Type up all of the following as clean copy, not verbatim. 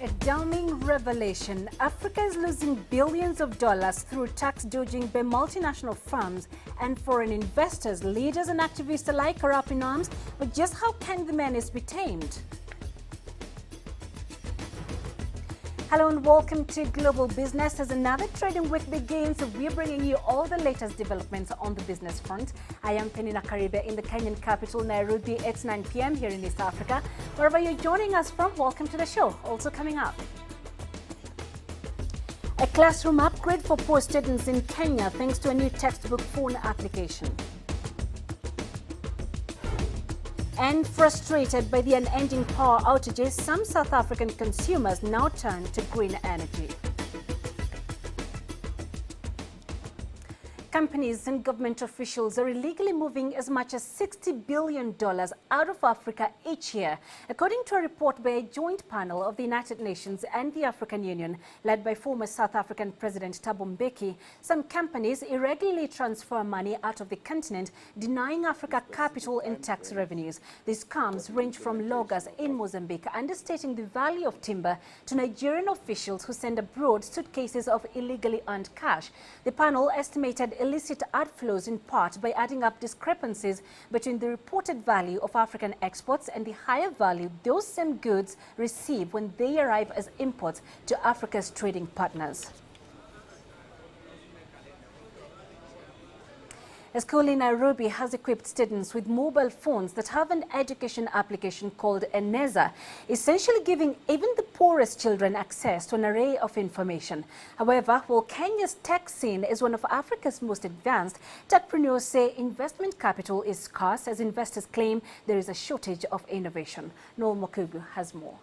A damning revelation. Africa is losing billions of dollars through tax dodging by multinational firms, and foreign investors, leaders and activists alike are up in arms. But just how can the menace be tamed? Hello and welcome to Global Business. As another trading week begins, we're bringing you all the latest developments on the business front. I am Penina Karibe in the Kenyan capital, Nairobi. It's 9 p.m. here in East Africa. Wherever you're joining us from, welcome to the show. Also coming up, a classroom upgrade for poor students in Kenya thanks to a new textbook phone application. And frustrated by the unending power outages, some South African consumers now turn to green energy. Companies and government officials are illegally moving as much as $60 billion out of Africa each year. According to a report by a joint panel of the United Nations and the African Union, led by former South African President Thabo Mbeki, some companies irregularly transfer money out of the continent, denying Africa capital and tax revenues. These scams range from loggers in Mozambique understating the value of timber to Nigerian officials who send abroad suitcases of illegally earned cash. The panel estimated illicit outflows in part by adding up discrepancies between the reported value of African exports and the higher value those same goods receive when they arrive as imports to Africa's trading partners. A school in Nairobi has equipped students with mobile phones that have an education application called Eneza, essentially giving even the poorest children access to an array of information. However, while Kenya's tech scene is one of Africa's most advanced, techpreneurs say investment capital is scarce as investors claim there is a shortage of innovation. Noel Mokugu has more.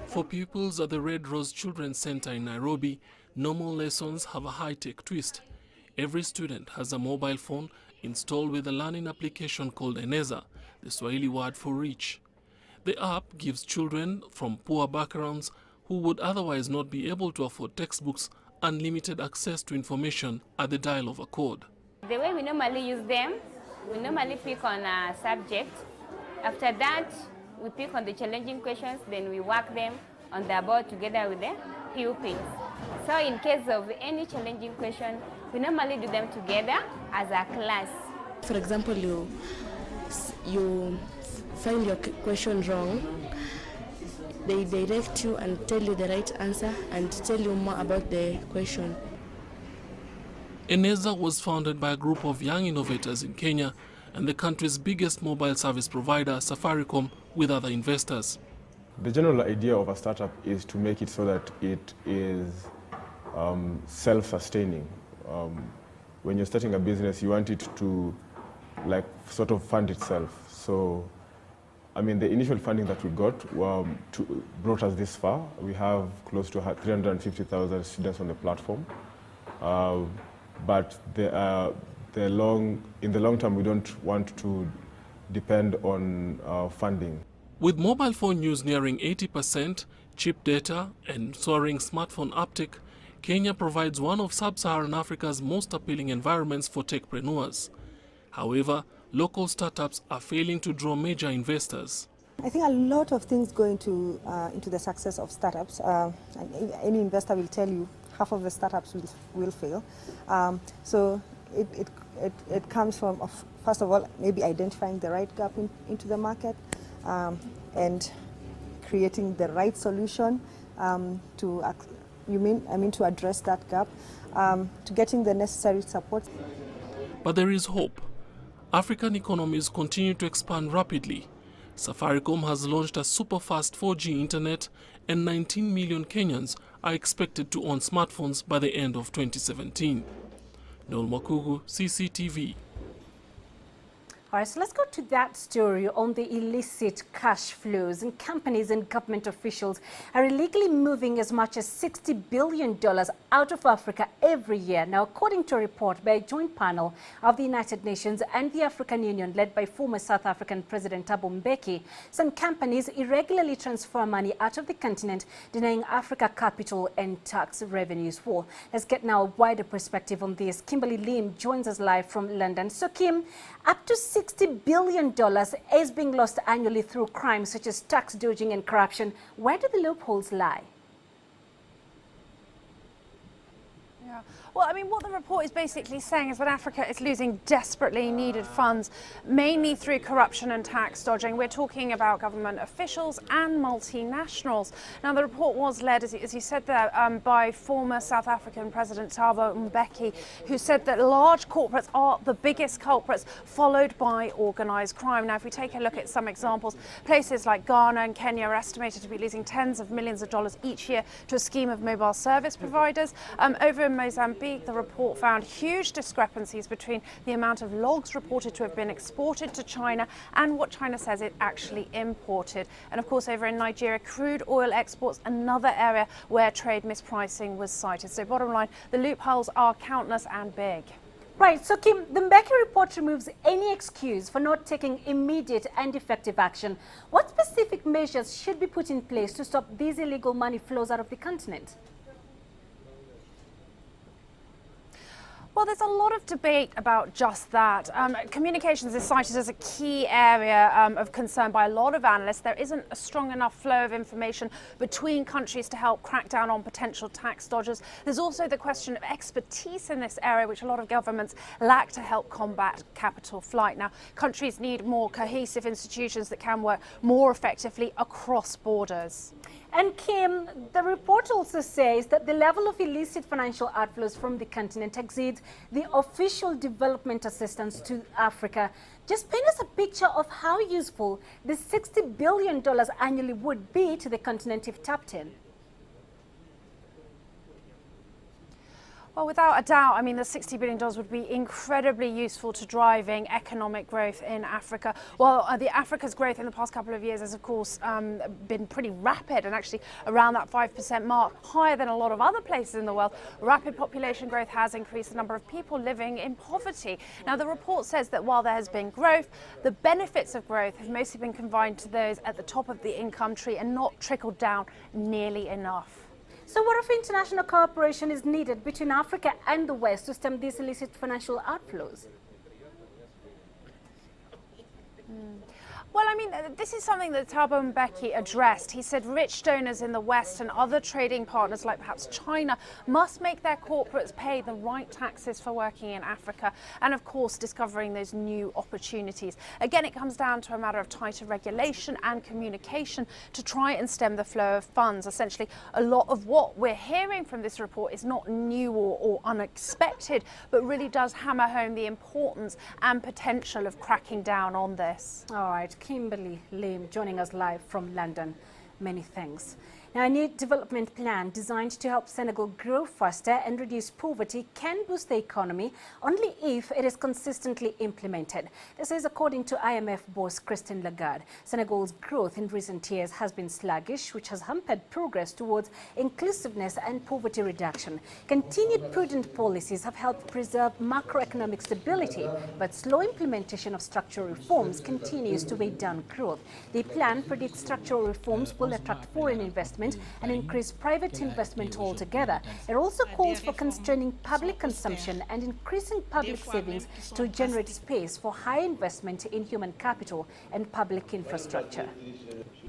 For pupils at the Red Rose Children's Center in Nairobi, normal lessons have a high-tech twist. Every student has a mobile phone installed with a learning application called Eneza, the Swahili word for rich. The app gives children from poor backgrounds who would otherwise not be able to afford textbooks unlimited access to information at the dial of a code. The way we normally use them, we normally pick on a subject. After that, we pick on the challenging questions, then we work them on the board together with the pupils. So in case of any challenging question, we normally do them together as a class. For example, you find your question wrong, they direct you and tell you the right answer and tell you more about the question. Eneza was founded by a group of young innovators in Kenya and the country's biggest mobile service provider, Safaricom, with other investors. The general idea of a startup is to make it so that it is self-sustaining. When you're starting a business, you want it to sort of fund itself. So, I mean, the initial funding that we got brought us this far. We have close to 350,000 students on the platform. But in the long term, we don't want to depend on funding. With mobile phone use nearing 80%, cheap data and soaring smartphone uptake, Kenya provides one of sub-Saharan Africa's most appealing environments for techpreneurs. However, local startups are failing to draw major investors. I think a lot of things go into the success of startups. And any investor will tell you half of the startups will fail. So it comes from, first of all, maybe identifying the right gap into the market and creating the right solution to address that gap, to getting the necessary support. But there is hope. African economies continue to expand rapidly. Safaricom has launched a super-fast 4G internet, and 19 million Kenyans are expected to own smartphones by the end of 2017. Noel Mokugu, CCTV. All right, so let's go to that story on the illicit cash flows. And companies and government officials are illegally moving as much as $60 billion out of Africa every year. Now, according to a report by a joint panel of the United Nations and the African Union, led by former South African President Thabo Mbeki, some companies irregularly transfer money out of the continent, denying Africa capital and tax revenues. Well, let's get now a wider perspective on this. Kimberly Lim joins us live from London. So, Kim, up to $60 billion is being lost annually through crimes such as tax dodging and corruption. Where do the loopholes lie? Yeah. Well, I mean, what the report is basically saying is that Africa is losing desperately needed funds, mainly through corruption and tax dodging. We're talking about government officials and multinationals. Now, the report was led, as you said there, by former South African President Thabo Mbeki, who said that large corporates are the biggest culprits, followed by organised crime. Now, if we take a look at some examples, places like Ghana and Kenya are estimated to be losing tens of millions of dollars each year to a scheme of mobile service providers. Over in Mozambique, the report found huge discrepancies between the amount of logs reported to have been exported to China and what China says it actually imported. And of course, over in Nigeria, crude oil exports, another area where trade mispricing was cited. So bottom line, the loopholes are countless and big. Right, so Kim, the Mbeki report removes any excuse for not taking immediate and effective action. What specific measures should be put in place to stop these illegal money flows out of the continent? Well, there's a lot of debate about just that. Communications is cited as a key area of concern by a lot of analysts. There isn't a strong enough flow of information between countries to help crack down on potential tax dodgers. There's also the question of expertise in this area, which a lot of governments lack to help combat capital flight. Now, countries need more cohesive institutions that can work more effectively across borders. And Kim, the report also says that the level of illicit financial outflows from the continent exceeds the official development assistance to Africa. Just paint us a picture of how useful the $60 billion annually would be to the continent if tapped in. Well, without a doubt, I mean, the $60 billion would be incredibly useful to driving economic growth in Africa. Well, Africa's growth in the past couple of years has, of course, been pretty rapid and actually around that 5% mark, higher than a lot of other places in the world. Rapid population growth has increased the number of people living in poverty. Now, the report says that while there has been growth, the benefits of growth have mostly been confined to those at the top of the income tree and not trickled down nearly enough. So what if international cooperation is needed between Africa and the West to stem these illicit financial outflows? Well, I mean, this is something that Thabo Mbeki addressed. He said rich donors in the West and other trading partners like perhaps China must make their corporates pay the right taxes for working in Africa and, of course, discovering those new opportunities. Again, it comes down to a matter of tighter regulation and communication to try and stem the flow of funds. Essentially, a lot of what we're hearing from this report is not new or unexpected, but really does hammer home the importance and potential of cracking down on this. All right. Kimberly Lim joining us live from London. Many thanks. Now, a new development plan designed to help Senegal grow faster and reduce poverty can boost the economy only if it is consistently implemented. This is according to IMF boss Christine Lagarde. Senegal's growth in recent years has been sluggish, which has hampered progress towards inclusiveness and poverty reduction. Continued prudent policies have helped preserve macroeconomic stability, but slow implementation of structural reforms continues to weigh down growth. The plan predicts structural reforms will attract foreign investment and increase private investment altogether. It also calls for constraining public consumption and increasing public savings to generate space for high investment in human capital and public infrastructure.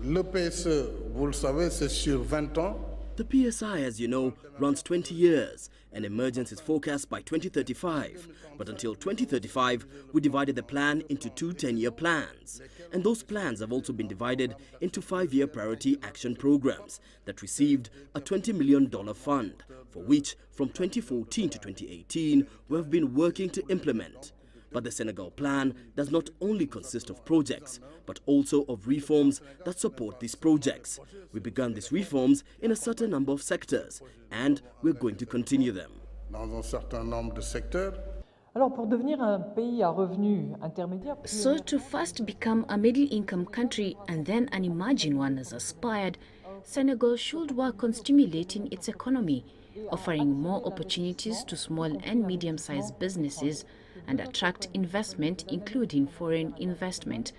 Le PSE, vous le savez, c'est sur 20 ans. The PSI, as you know, runs 20 years and emergence is forecast by 2035. But until 2035, we divided the plan into two 10-year plans. And those plans have also been divided into 5-year priority action programs that received a $20 million fund, for which from 2014 to 2018 we have been working to implement. But the Senegal plan does not only consist of projects, but also of reforms that support these projects. We began these reforms in a certain number of sectors, and we're going to continue them. Dans un certain nombre de secteurs. Alors, pour devenir un pays à revenu intermédiaire... So to first become a middle-income country and then an emerging one as aspired, Senegal should work on stimulating its economy, offering more opportunities to small and medium-sized businesses and attract investment, including foreign investment.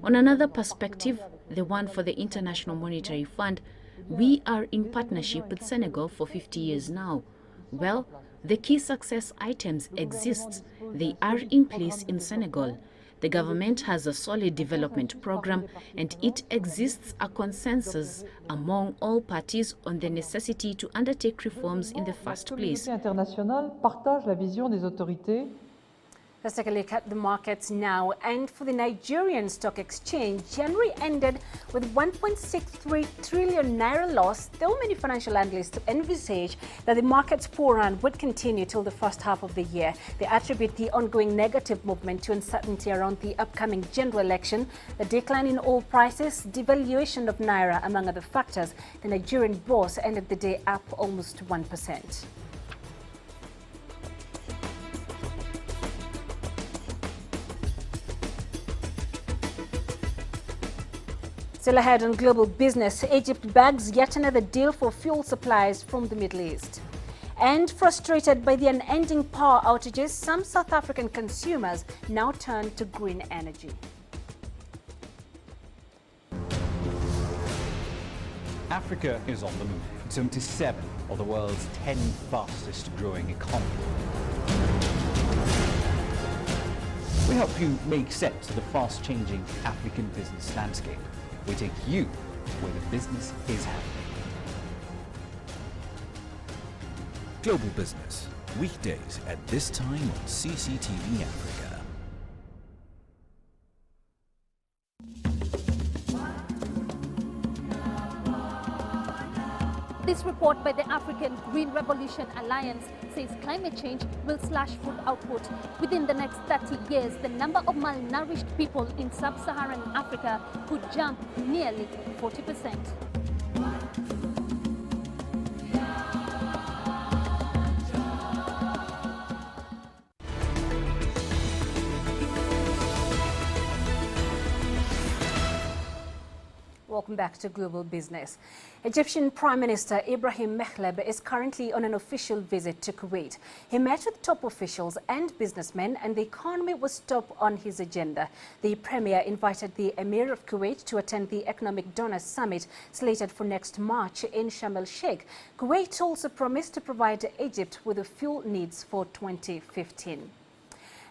On another perspective, the one for the International Monetary Fund, we are in partnership with Senegal for 50 years now. Well, the key success items exist. They are in place in Senegal. The government has a solid development program and it exists a consensus among all parties on the necessity to undertake reforms in the first place. Let's take a look at the markets now. And for the Nigerian Stock Exchange, January ended with 1.63 trillion naira loss, though many financial analysts envisage that the market's poor run would continue till the first half of the year. They attribute the ongoing negative movement to uncertainty around the upcoming general election, the decline in oil prices, devaluation of naira, among other factors. The Nigerian bourse ended the day up almost 1%. Still ahead on global business, Egypt bags yet another deal for fuel supplies from the Middle East. And frustrated by the unending power outages, some South African consumers now turn to green energy. Africa is on the move. It's home to 7 of the world's 10 fastest growing economies. We help you make sense of the fast-changing African business landscape. We take you where the business is happening. Global Business, weekdays at this time on CCTV Africa. This report by the African Green Revolution Alliance says climate change will slash food output. Within the next 30 years, the number of malnourished people in sub-Saharan Africa could jump nearly 40%. Welcome back to Global Business. Egyptian Prime Minister Ibrahim Mehleb is currently on an official visit to Kuwait. He met with top officials and businessmen, and the economy was top on his agenda. The Premier invited the Emir of Kuwait to attend the Economic Donors Summit slated for next March in Sharm el-Sheikh. Kuwait also promised to provide Egypt with the fuel needs for 2015.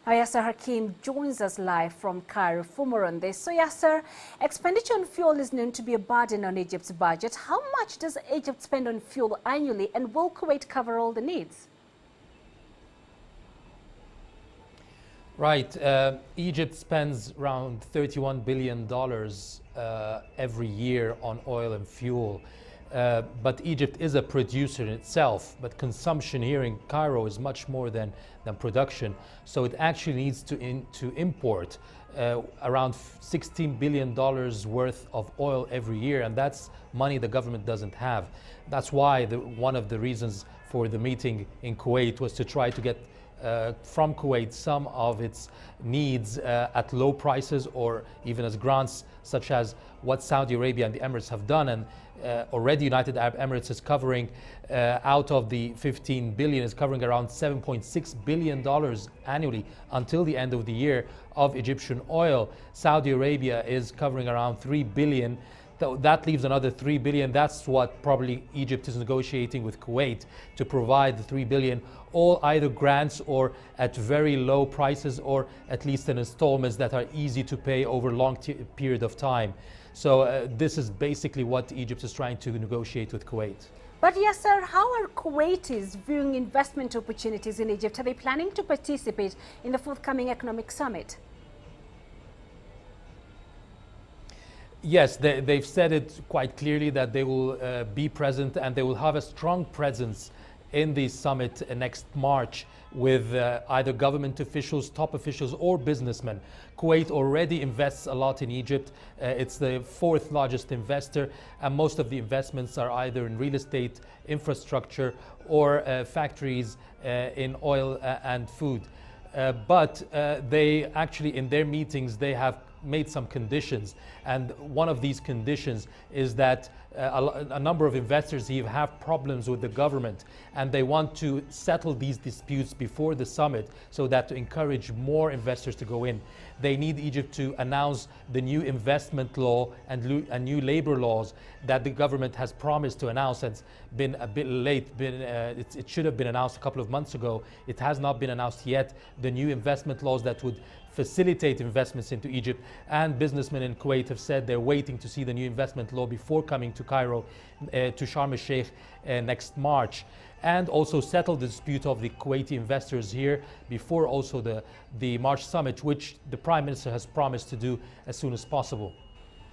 Now, Yasser Hakim joins us live from Cairo for more on this. So, Yasser, expenditure on fuel is known to be a burden on Egypt's budget. How much does Egypt spend on fuel annually, and will Kuwait cover all the needs? Right. Egypt spends around $31 billion every year on oil and fuel. But Egypt is a producer in itself, but consumption here in Cairo is much more than production. So it actually needs to import around $16 billion worth of oil every year, and that's money the government doesn't have. That's why one of the reasons for the meeting in Kuwait was to try to get from Kuwait some of its needs at low prices, or even as grants, such as what Saudi Arabia and the Emirates have done. And already United Arab Emirates is covering, out of the 15 billion, is covering around $7.6 billion annually until the end of the year of Egyptian oil. Saudi Arabia is covering around 3 billion. That leaves another 3 billion. That's what probably Egypt is negotiating with Kuwait to provide the 3 billion, all either grants or at very low prices, or at least in installments that are easy to pay over a long period of time. So this is basically what Egypt is trying to negotiate with Kuwait. But yes, sir, how are Kuwaitis viewing investment opportunities in Egypt? Are they planning to participate in the forthcoming economic summit? Yes, they've said it quite clearly that they will be present, and they will have a strong presence in the summit next March with either government officials, top officials, or businessmen. Kuwait already invests a lot in Egypt. It's the 4th largest investor, and most of the investments are either in real estate, infrastructure, or factories in oil and food. But they actually, in their meetings, they have made some conditions, and one of these conditions is that a number of investors here have problems with the government, and they want to settle these disputes before the summit so that to encourage more investors to go in. They need Egypt to announce the new investment law and new labor laws that the government has promised to announce. It's been a bit late. It should have been announced a couple of months ago. It has not been announced yet. The new investment laws that would facilitate investments into Egypt. And businessmen in Kuwait have said they're waiting to see the new investment law before coming to Cairo, to Sharm el-Sheikh next March, and also settle the dispute of the Kuwaiti investors here before also the March summit, which the Prime Minister has promised to do as soon as possible.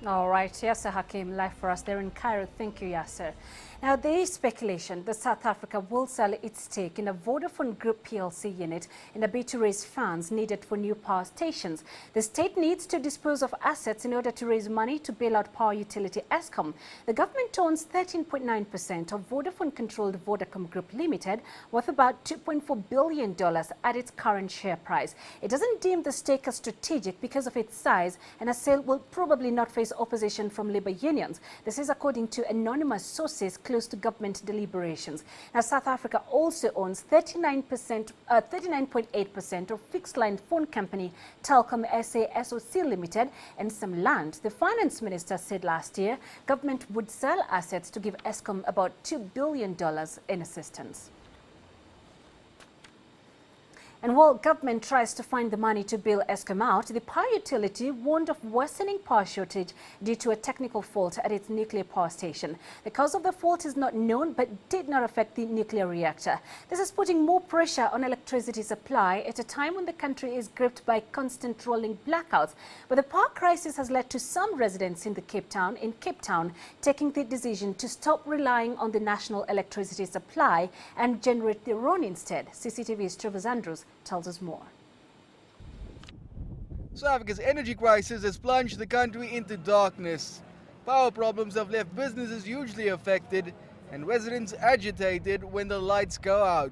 All right, Yasser Hakim, live for us there in Cairo. Thank you, Yasser. Now, there is speculation that South Africa will sell its stake in a Vodafone Group PLC unit in a bid to raise funds needed for new power stations. The state needs to dispose of assets in order to raise money to bail out power utility Eskom. The government owns 13.9% of Vodafone-controlled Vodacom Group Limited, worth about $2.4 billion at its current share price. It doesn't deem the stake as strategic because of its size, and a sale will probably not face opposition from labor unions. This is according to anonymous sources close to government deliberations. Now, South Africa also owns 39.8% of fixed-line phone company Telkom SA SOC Limited and some land. The finance minister said last year government would sell assets to give Eskom about $2 billion in assistance. And while government tries to find the money to bail Eskom out, the power utility warned of worsening power shortage due to a technical fault at its nuclear power station. The cause of the fault is not known but did not affect the nuclear reactor. This is putting more pressure on electricity supply at a time when the country is gripped by constant rolling blackouts. But the power crisis has led to some residents in Cape Town taking the decision to stop relying on the national electricity supply and generate their own instead. CCTV's Trevor Andrews tells us more. South Africa's energy crisis has plunged the country into darkness. Power problems have left businesses hugely affected and residents agitated when the lights go out.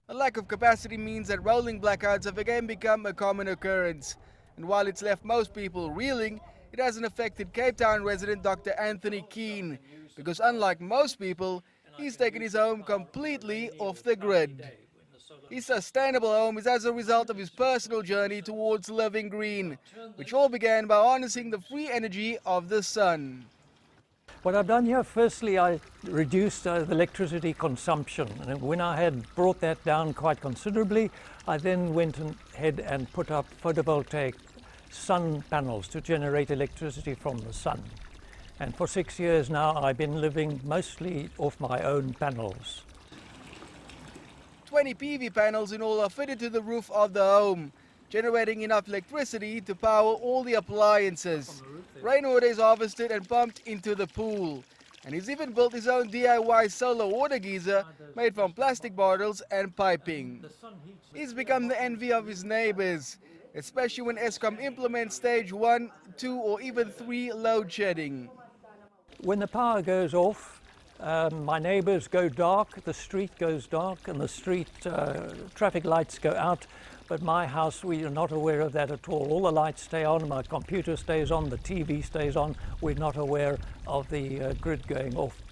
A lack of capacity means that rolling blackouts have again become a common occurrence. And while it's left most people reeling, it hasn't affected Cape Town resident Dr. Anthony Keane, because unlike most people, he's taken his home completely off the grid. His sustainable home is as a result of his personal journey towards living green, which all began by harnessing the free energy of the sun. What I've done here, firstly, I reduced the electricity consumption. And when I had brought that down quite considerably, I then went ahead and put up photovoltaic sun panels to generate electricity from the sun. And for 6 years now, I've been living mostly off my own panels. 20 PV panels in all are fitted to the roof of the home, generating enough electricity to power all the appliances. Rainwater is harvested and pumped into the pool. And he's even built his own DIY solar water geyser made from plastic bottles and piping. He's become the envy of his neighbors, especially when Eskom implements stage 1, 2 or even 3 load shedding. When the power goes off, my neighbors go dark, the street goes dark, and the street traffic lights go out. But my house, we are not aware of that at all. All the lights stay on, my computer stays on, the TV stays on. We're not aware of the grid going off.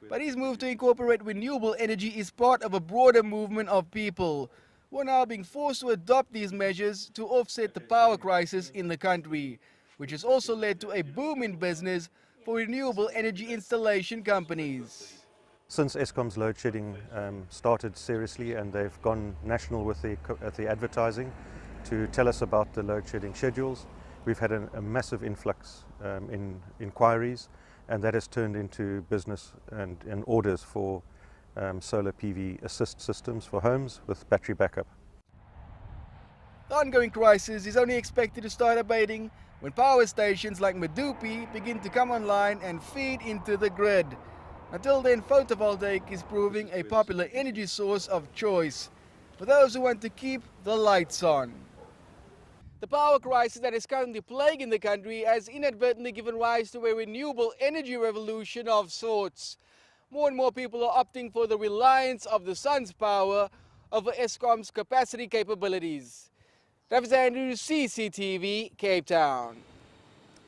But his move to incorporate renewable energy is part of a broader movement of people who are now being forced to adopt these measures to offset the power crisis in the country, which has also led to a boom in business for renewable energy installation companies. Since Eskom's load shedding started seriously and they've gone national with the advertising to tell us about the load shedding schedules, we've had a massive influx in inquiries, and that has turned into business and orders for solar PV assist systems for homes with battery backup. The ongoing crisis is only expected to start abating when power stations like Medupi begin to come online and feed into the grid. Until then, photovoltaic is proving a popular energy source of choice for those who want to keep the lights on. The power crisis that is currently plaguing the country has inadvertently given rise to a renewable energy revolution of sorts. More and more people are opting for the reliance of the sun's power over Eskom's capacity capabilities. Travis Andrews, CCTV, Cape Town.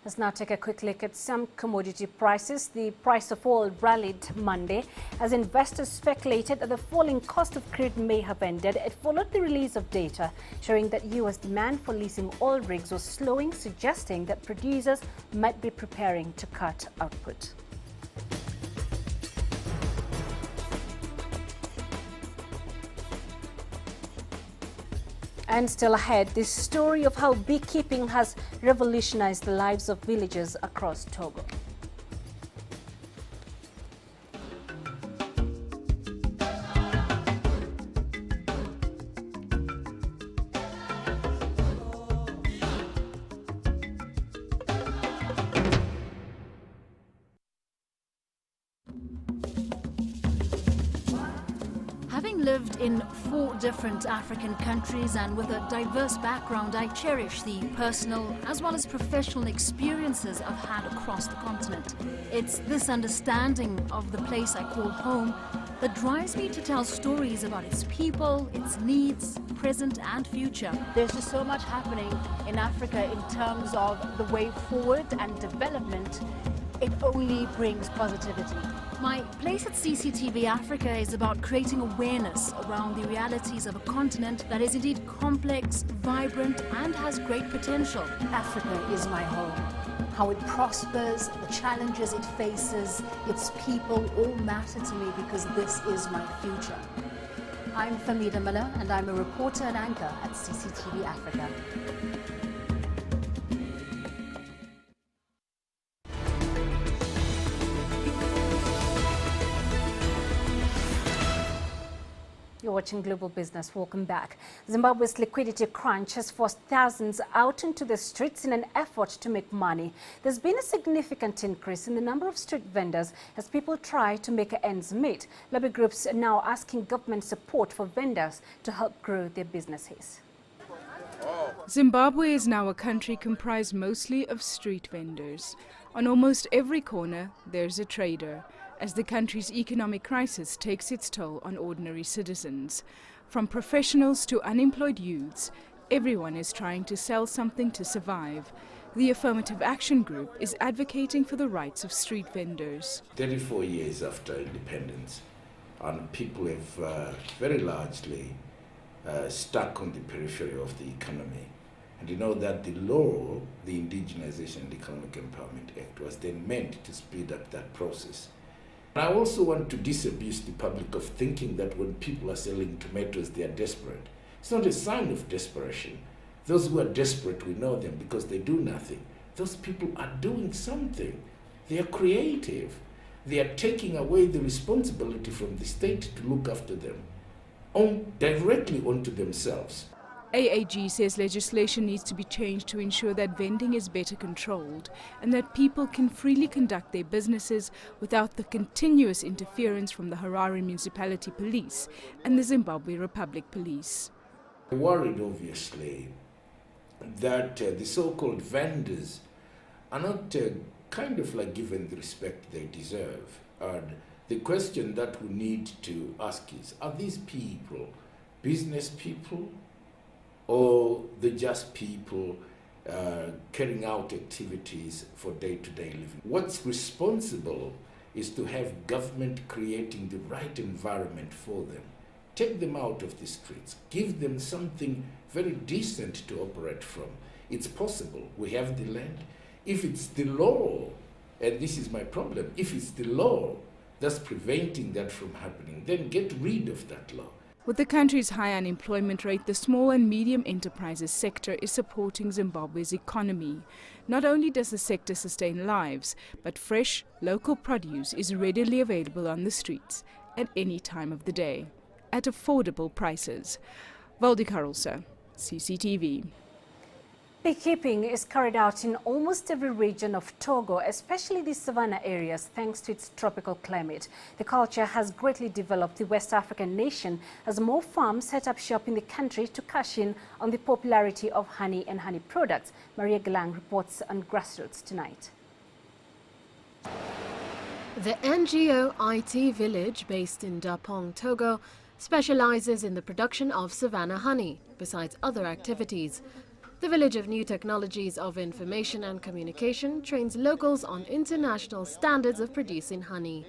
Let's now take a quick look at some commodity prices. The price of oil rallied Monday as investors speculated that the falling cost of crude may have ended. It followed the release of data showing that U.S. demand for leasing oil rigs was slowing, suggesting that producers might be preparing to cut output. And still ahead, this story of how beekeeping has revolutionized the lives of villagers across Togo. Having lived in 4 different African countries and with a diverse background, I cherish the personal as well as professional experiences I've had across the continent. It's this understanding of the place I call home that drives me to tell stories about its people, its needs, present and future. There's just so much happening in Africa in terms of the way forward and development. It only brings positivity. My place at CCTV Africa is about creating awareness around the realities of a continent that is indeed complex, vibrant and has great potential. Africa is my home. How it prospers, the challenges it faces, its people all matter to me because this is my future. I'm Famida Miller and I'm a reporter and anchor at CCTV Africa. You're watching Global Business. Welcome back. Zimbabwe's liquidity crunch has forced thousands out into the streets in an effort to make money. There's been a significant increase in the number of street vendors as people try to make ends meet. Lobby groups are now asking government support for vendors to help grow their businesses. Zimbabwe is now a country comprised mostly of street vendors. On almost every corner, there's a trader, as the country's economic crisis takes its toll on ordinary citizens. From professionals to unemployed youths, everyone is trying to sell something to survive. The Affirmative Action Group is advocating for the rights of street vendors. 34 years after independence, and people have very largely stuck on the periphery of the economy. And you know that the law, the Indigenization and Economic Empowerment Act, was then meant to speed up that process. I also want to disabuse the public of thinking that when people are selling tomatoes, they are desperate. It's not a sign of desperation. Those who are desperate, we know them because they do nothing. Those people are doing something. They are creative. They are taking away the responsibility from the state to look after them, directly onto themselves. AAG says legislation needs to be changed to ensure that vending is better controlled and that people can freely conduct their businesses without the continuous interference from the Harare Municipality Police and the Zimbabwe Republic Police. I'm worried, obviously, that the so-called vendors are not kind of like given the respect they deserve. And the question that we need to ask is, are these people business people, or the just people carrying out activities for day-to-day living? What's responsible is to have government creating the right environment for them. Take them out of the streets, give them something very decent to operate from. It's possible. We have the land. If it's the law, and this is my problem, if it's the law that's preventing that from happening, then get rid of that law. With the country's high unemployment rate, the small and medium enterprises sector is supporting Zimbabwe's economy. Not only does the sector sustain lives, but fresh, local produce is readily available on the streets at any time of the day, at affordable prices. Valdi Carolsa, CCTV. Beekeeping is carried out in almost every region of Togo, especially the savanna areas, thanks to its tropical climate. The culture has greatly developed the West African nation as more farms set up shop in the country to cash in on the popularity of honey and honey products. Maria Galang reports on Grassroots tonight. The NGO IT Village, based in Dapong, Togo, specializes in the production of savanna honey, besides other activities. The Village of New Technologies of Information and Communication trains locals on international standards of producing honey.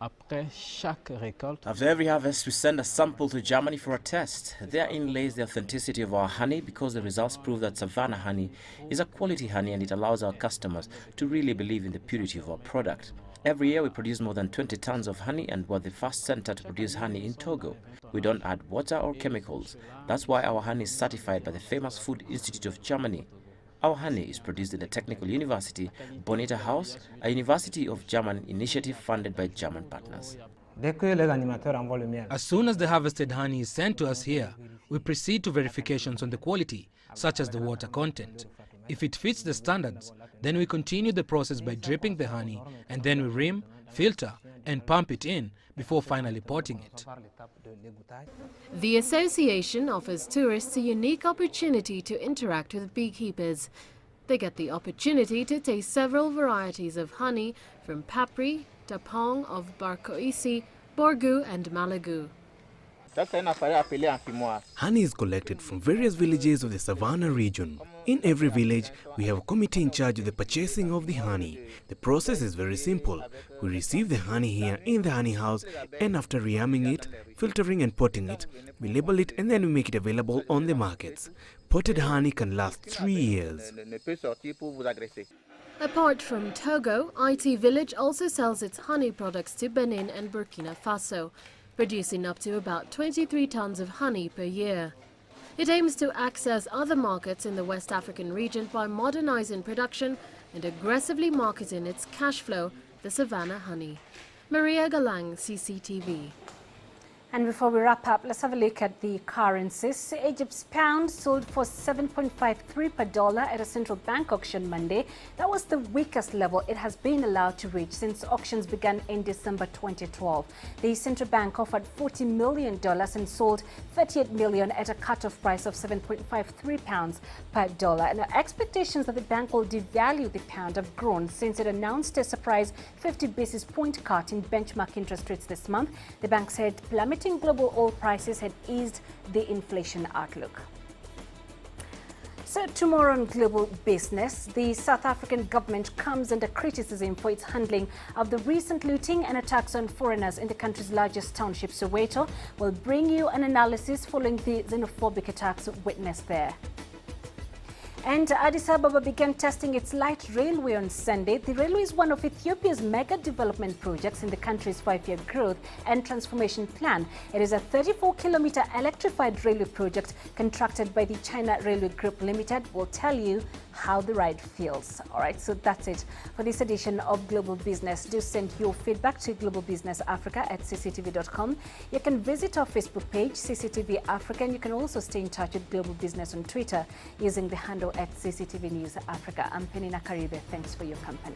After every harvest, we send a sample to Germany for a test. Therein lays the authenticity of our honey, because the results prove that Savannah honey is a quality honey, and it allows our customers to really believe in the purity of our product. Every year we produce more than 20 tons of honey, and we're the first center to produce honey in Togo. We don't add water or chemicals. That's why our honey is certified by the famous Food Institute of Germany. Our honey is produced in the Technical University, Bonita House, a University of German initiative funded by German partners. As soon as the harvested honey is sent to us here, we proceed to verifications on the quality, such as the water content. If it fits the standards, then we continue the process by dripping the honey, and then we ream, filter, and pump it in before finally potting it. The association offers tourists a unique opportunity to interact with beekeepers. They get the opportunity to taste several varieties of honey from Papri, Tapong of Barkoisi, Borgu and Malagu. Honey is collected from various villages of the Savannah region. In every village, we have a committee in charge of the purchasing of the honey. The process is very simple. We receive the honey here in the honey house, and after rearming it, filtering and potting it, we label it and then we make it available on the markets. Potted honey can last 3 years. Apart from Togo, IT Village also sells its honey products to Benin and Burkina Faso, producing up to about 23 tons of honey per year. It aims to access other markets in the West African region by modernizing production and aggressively marketing its cash flow, the Savannah honey. Maria Galang, CCTV. And before we wrap up, let's have a look at the currencies. Egypt's pound sold for 7.53 per dollar at a central bank auction Monday. That was the weakest level it has been allowed to reach since auctions began in December 2012. The central bank offered $40 million and sold 38 million at a cutoff price of 7.53 pounds per dollar. And expectations that the bank will devalue the pound have grown since it announced a surprise 50 basis point cut in benchmark interest rates this month. The bank said plummeting global oil prices had eased the inflation outlook. So tomorrow on Global Business, the South African government comes under criticism for its handling of the recent looting and attacks on foreigners in the country's largest township, Soweto. We'll bring you an analysis following the xenophobic attacks witnessed there. And Addis Ababa began testing its light railway on Sunday. The railway is one of Ethiopia's mega development projects in the country's 5-year growth and transformation plan. It is a 34-kilometer electrified railway project contracted by the China Railway Group Limited. We'll tell you how the ride feels. All right, so that's it for this edition of Global Business. Do send your feedback to globalbusinessafrica@cctv.com. You can visit our Facebook page, CCTV Africa, and you can also stay in touch with Global Business on Twitter using the handle @CCTV News Africa. I'm Penina Karibe. Thanks for your company.